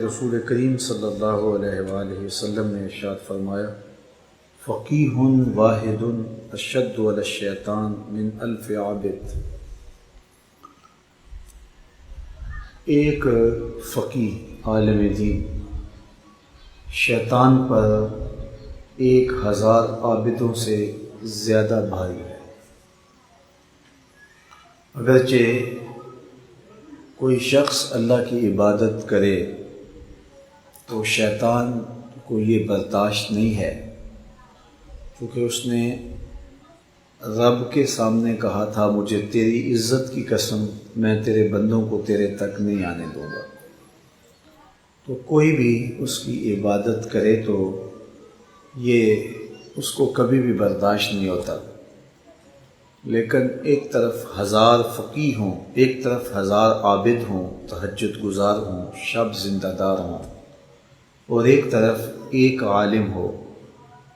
رسول کریم صلی اللہ علیہ وآلہ وسلم نے ارشاد فرمایا، فقیہ واحد اشد علی الشیطان من الف عابد۔ ایک فقیہ عالم دین شیطان پر 1000 عابدوں سے زیادہ بھاری ہے۔ اگرچہ کوئی شخص اللہ کی عبادت کرے تو شیطان کو یہ برداشت نہیں ہے، کیونکہ اس نے رب کے سامنے کہا تھا، مجھے تیری عزت کی قسم میں تیرے بندوں کو تیرے تک نہیں آنے دوں گا۔ تو کوئی بھی اس کی عبادت کرے تو یہ اس کو کبھی بھی برداشت نہیں ہوتا، لیکن ایک طرف 1000 فقیہ ہوں، ایک طرف 1000 عابد ہوں، تہجد گزار ہوں، شب زندہ دار ہوں، اور ایک طرف ایک عالم ہو،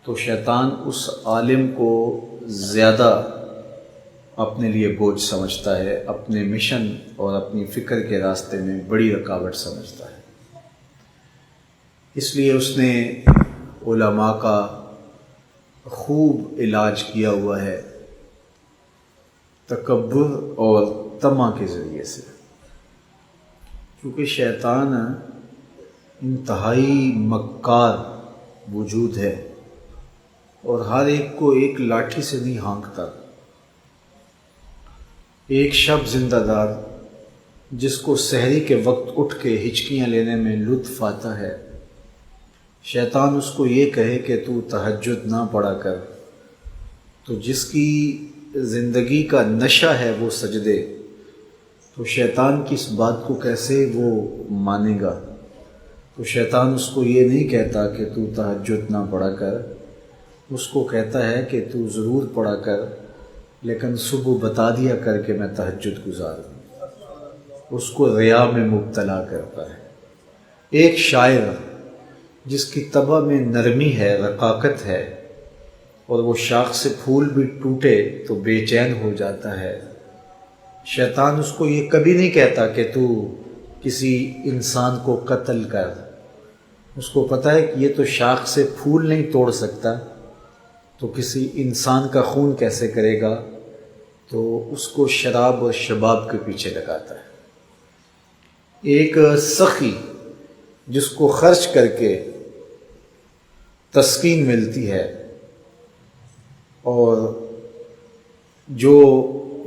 تو شیطان اس عالم کو زیادہ اپنے لیے بوجھ سمجھتا ہے، اپنے مشن اور اپنی فکر کے راستے میں بڑی رکاوٹ سمجھتا ہے۔ اس لیے اس نے علماء کا خوب علاج کیا ہوا ہے تکبر اور طمع کے ذریعے سے، کیونکہ شیطان انتہائی مکار وجود ہے اور ہر ایک کو ایک لاٹھی سے نہیں ہانکتا۔ ایک شب زندہ دار جس کو سحری کے وقت اٹھ کے ہچکیاں لینے میں لطف آتا ہے، شیطان اس کو یہ کہے کہ تو تہجد نہ پڑھا کر، تو جس کی زندگی کا نشہ ہے وہ سجدے، تو شیطان کی اس بات کو کیسے وہ مانے گا؟ تو شیطان اس کو یہ نہیں کہتا کہ تو تہجد نہ پڑھا کر، اس کو کہتا ہے کہ تو ضرور پڑھا کر، لیکن صبح بتا دیا کر کہ میں تہجد گزار ہوں۔ اس کو ریا میں مبتلا کرتا ہے۔ ایک شاعر جس کی طبع میں نرمی ہے، رقاقت ہے، اور وہ شاخ سے پھول بھی ٹوٹے تو بے چین ہو جاتا ہے، شیطان اس کو یہ کبھی نہیں کہتا کہ تو کسی انسان کو قتل کر۔ اس کو پتہ ہے کہ یہ تو شاخ سے پھول نہیں توڑ سکتا، تو کسی انسان کا خون کیسے کرے گا؟ تو اس کو شراب اور شباب کے پیچھے لگاتا ہے۔ ایک سخی جس کو خرچ کر کے تسکین ملتی ہے اور جو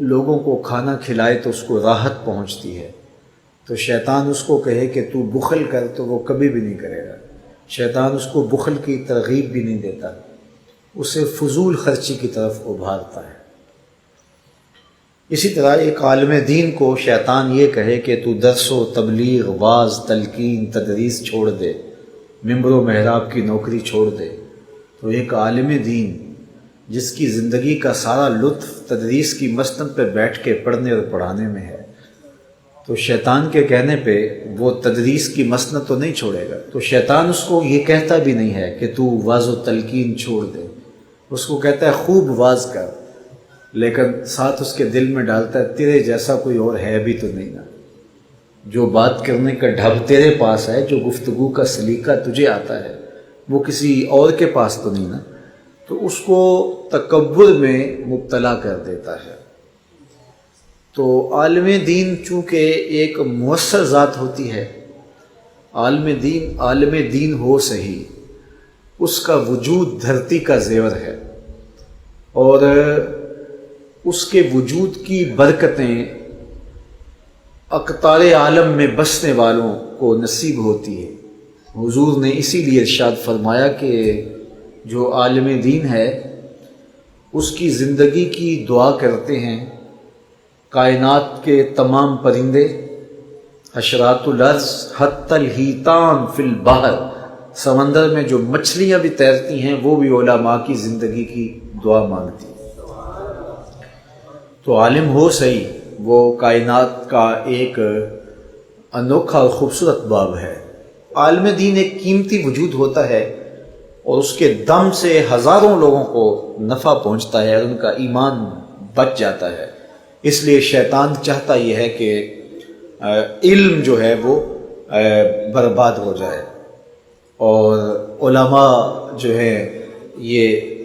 لوگوں کو کھانا کھلائے تو اس کو راحت پہنچتی ہے، تو شیطان اس کو کہے کہ تو بخل کر، تو وہ کبھی بھی نہیں کرے گا۔ شیطان اس کو بخل کی ترغیب بھی نہیں دیتا، اسے فضول خرچی کی طرف ابھارتا ہے۔ اسی طرح ایک عالم دین کو شیطان یہ کہے کہ تو درس و تبلیغ، واعظ، تلقین، تدریس چھوڑ دے، ممبر و محراب کی نوکری چھوڑ دے، تو ایک عالم دین جس کی زندگی کا سارا لطف تدریس کی مسند پہ بیٹھ کے پڑھنے اور پڑھانے میں ہے، تو شیطان کے کہنے پہ وہ تدریس کی مسند تو نہیں چھوڑے گا۔ تو شیطان اس کو یہ کہتا بھی نہیں ہے کہ تو واعظ و تلقین چھوڑ دے، اس کو کہتا ہے خوب واعظ کر، لیکن ساتھ اس کے دل میں ڈالتا ہے تیرے جیسا کوئی اور ہے بھی تو نہیں نا، جو بات کرنے کا ڈھب تیرے پاس ہے، جو گفتگو کا سلیقہ تجھے آتا ہے، وہ کسی اور کے پاس تو نہیں نا۔ تو اس کو تکبر میں مبتلا کر دیتا ہے۔ تو عالم دین چونکہ ایک مؤثر ذات ہوتی ہے، عالم دین ہو صحیح، اس کا وجود دھرتی کا زیور ہے، اور اس کے وجود کی برکتیں اقطار عالم میں بسنے والوں کو نصیب ہوتی ہے۔ حضور نے اسی لیے ارشاد فرمایا کہ جو عالم دین ہے اس کی زندگی کی دعا کرتے ہیں کائنات کے تمام پرندے، حشرات الارض، حتی الحیتان فی البحر، سمندر میں جو مچھلیاں بھی تیرتی ہیں وہ بھی علماء کی زندگی کی دعا مانگتی ہیں۔ تو عالم ہو صحیح، وہ کائنات کا ایک انوکھا اور خوبصورت باب ہے۔ عالم دین ایک قیمتی وجود ہوتا ہے اور اس کے دم سے ہزاروں لوگوں کو نفع پہنچتا ہے اور ان کا ایمان بچ جاتا ہے۔ اس لیے شیطان چاہتا یہ ہے کہ علم جو ہے وہ برباد ہو جائے اور علماء جو ہیں یہ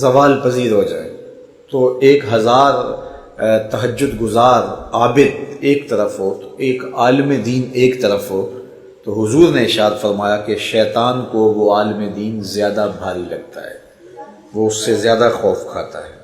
زوال پذیر ہو جائے، تو 1000 تہجد گزار عابد ایک طرف ہو تو ایک عالم دین ایک طرف ہو، تو حضور نے ارشاد فرمایا کہ شیطان کو وہ عالم دین زیادہ بھاری لگتا ہے، وہ اس سے زیادہ خوف کھاتا ہے۔